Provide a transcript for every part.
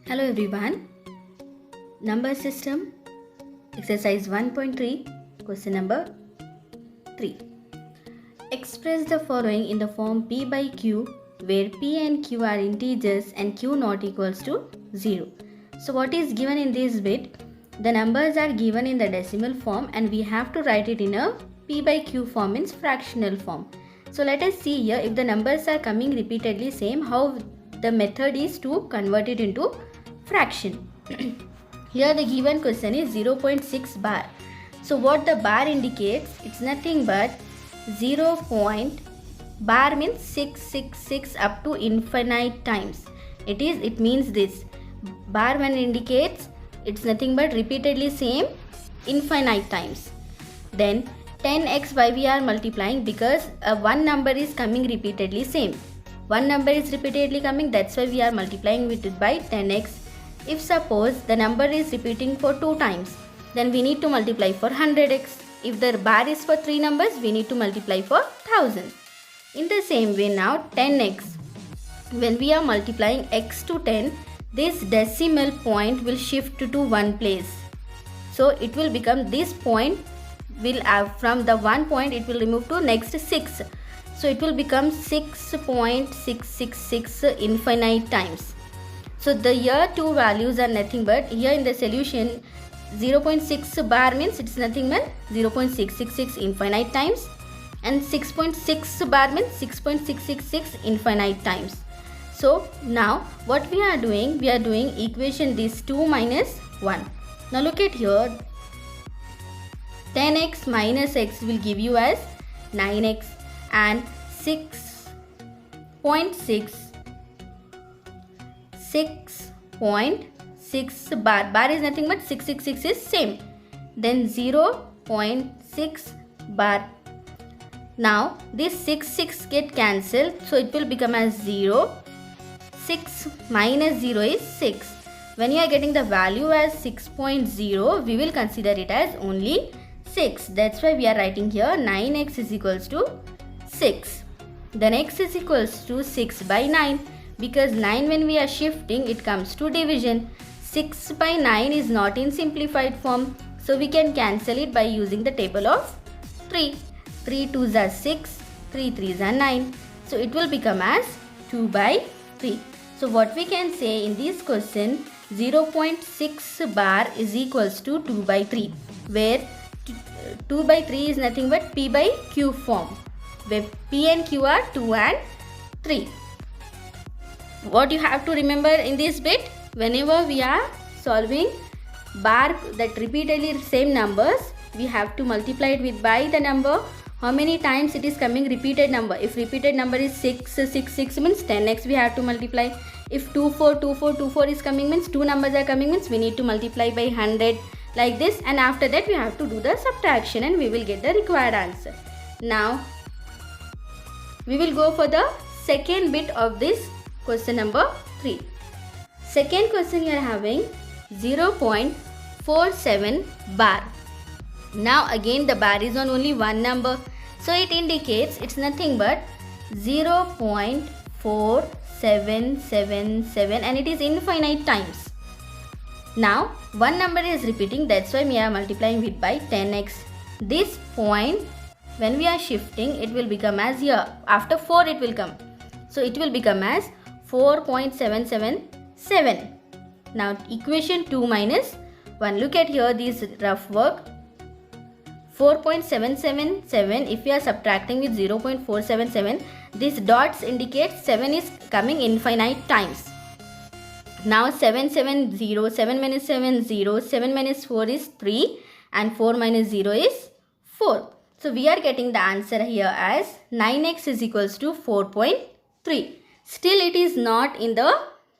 Hello everyone. Number system exercise 1.3 question number 3. Express the following in the form p by q where p and q are integers and q not equals to 0. So what is given in this bit? The numbers are given in the decimal form and we have to write it in a p by q form, means fractional form. So let us see here, if the numbers are coming repeatedly same, how the method is to convert it into fraction. Here the given question is 0.6 bar. So what the bar indicates, it's nothing but 0. Bar means 666 up to infinite times. It means this. Bar when indicates, it's nothing but repeatedly same infinite times. Then 10x, why we are multiplying? Because one number is coming repeatedly same. One number is repeatedly coming, that's why we are multiplying with it by 10x. If suppose the number is repeating for 2 times, then we need to multiply for 100x. If the bar is for 3 numbers, we need to multiply for 1000. In the same way now 10x, when we are multiplying x to 10, this decimal point will shift to one place. So it will become, this point will have, from the 1 point it will remove to next 6. So it will become 6.666 infinite times. So the here two values are nothing but, here in the solution 0.6 bar means it's nothing but 0.666 infinite times, and 6.6 bar means 6.666 infinite times. So now what we are doing equation this 2 minus 1. Now look at here, 10x minus x will give you as 9x, and 6.6 bar is nothing but 666 is same, then 0.6 bar. Now this 6 get cancelled, so it will become as 0. 6 minus 0 is 6. When you are getting the value as 6.0, we will consider it as only 6. That's why we are writing here 9x is equals to 6. Then x is equals to 6 by 9. Because 9 when we are shifting, it comes to division. 6 by 9 is not in simplified form. So we can cancel it by using the table of 3. 3 2s are 6, 3 3s are 9. So it will become as 2 by 3. So what we can say in this question, 0.6 bar is equals to 2 by 3. Where 2 by 3 is nothing but p by q form, where p and q are 2 and 3. What you have to remember in this bit, whenever we are solving bar that repeatedly same numbers, we have to multiply it with by the number, how many times it is coming repeated number. If repeated number is 6 means 10x we have to multiply. If 24 is coming means 2 numbers are coming means we need to multiply by 100, like this, and after that we have to do the subtraction and we will get the required answer. Now we will go for the second bit of this question number 3. Second question you are having 0.47 bar. Now again the bar is on only one number, so it indicates it's nothing but 0.4777 and it is infinite times. Now one number is repeating, that's why we are multiplying with by 10x. This point when we are shifting, it will become as, here after 4 it will come, so it will become as 4.777. Now equation 2 minus 1. Look at here this rough work. 4.777, if we are subtracting with 0.477, this dots indicate 7 is coming infinite times. Now 770, 7 minus 7 0, 7 minus 4 is 3 and 4 minus 0 is 4. So we are getting the answer here as 9x is equals to 4.3. Still it is not in the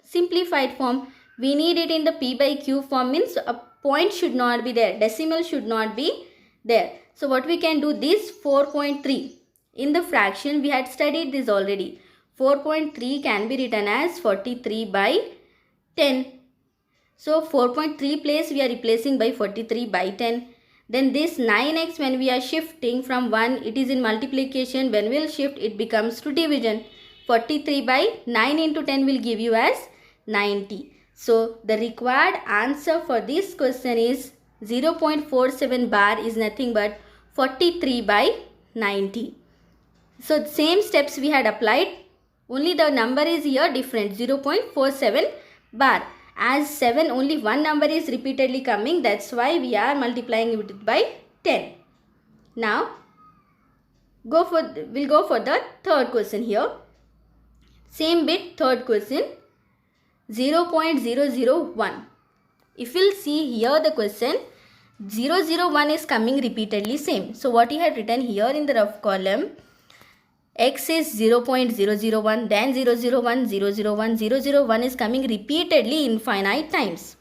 simplified form. We need it in the p by q form, means a point should not be there, decimal should not be there. So what we can do, this 4.3 in the fraction we had studied this already. 4.3 can be written as 43 by 10. So 4.3 place we are replacing by 43 by 10. Then this 9x when we are shifting from 1, it is in multiplication. When we will shift, it becomes to division. 43 by 9 into 10 will give you as 90. So the required answer for this question is 0.47 bar is nothing but 43 by 90. So same steps we had applied, only the number is here different, 0.47 bar. As 7 only one number is repeatedly coming, that's why we are multiplying it by 10. Now we'll go for the third question here. Same bit, third question, 0.001. If you'll see here the question, 001 is coming repeatedly same. So what you have written here in the rough column, x is 0.001, then 001, 001, 001 is coming repeatedly infinite times.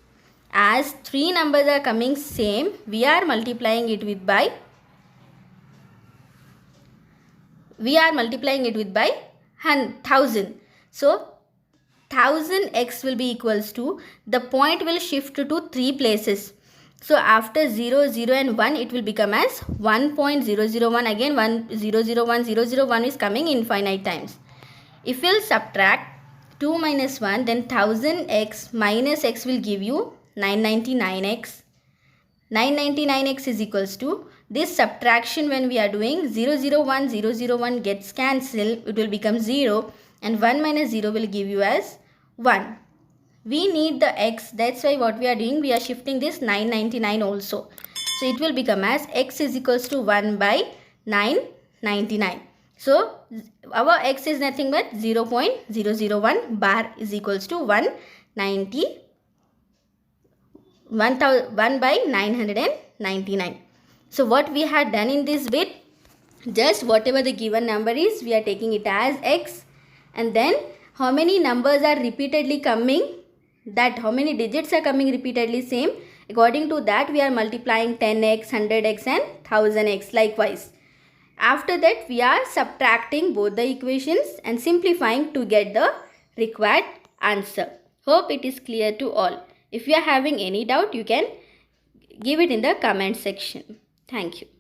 As three numbers are coming same, we are multiplying it with by 1000. So 1000x will be equals to, the point will shift to 3 places. So after 0, 0 and 1, it will become as 1.001. Again 001, 001 is coming infinite times. If we'll subtract 2 minus 1, then 1000x minus x will give you 999x. 999x is equals to, this subtraction when we are doing 001, 001 gets cancelled, it will become 0, and 1 minus 0 will give you as 1. We need the x, that's why what we are doing, we are shifting this 999 also. So it will become as x is equals to 1 by 999. So our x is nothing but 0.001 bar is equals to 1 by 999. So what we had done in this bit, just whatever the given number is, we are taking it as x, and then how many numbers are repeatedly coming, that how many digits are coming repeatedly same, according to that we are multiplying 10x, 100x and 1000x likewise. After that we are subtracting both the equations and simplifying to get the required answer. Hope it is clear to all. If you are having any doubt, you can give it in the comment section. Thank you.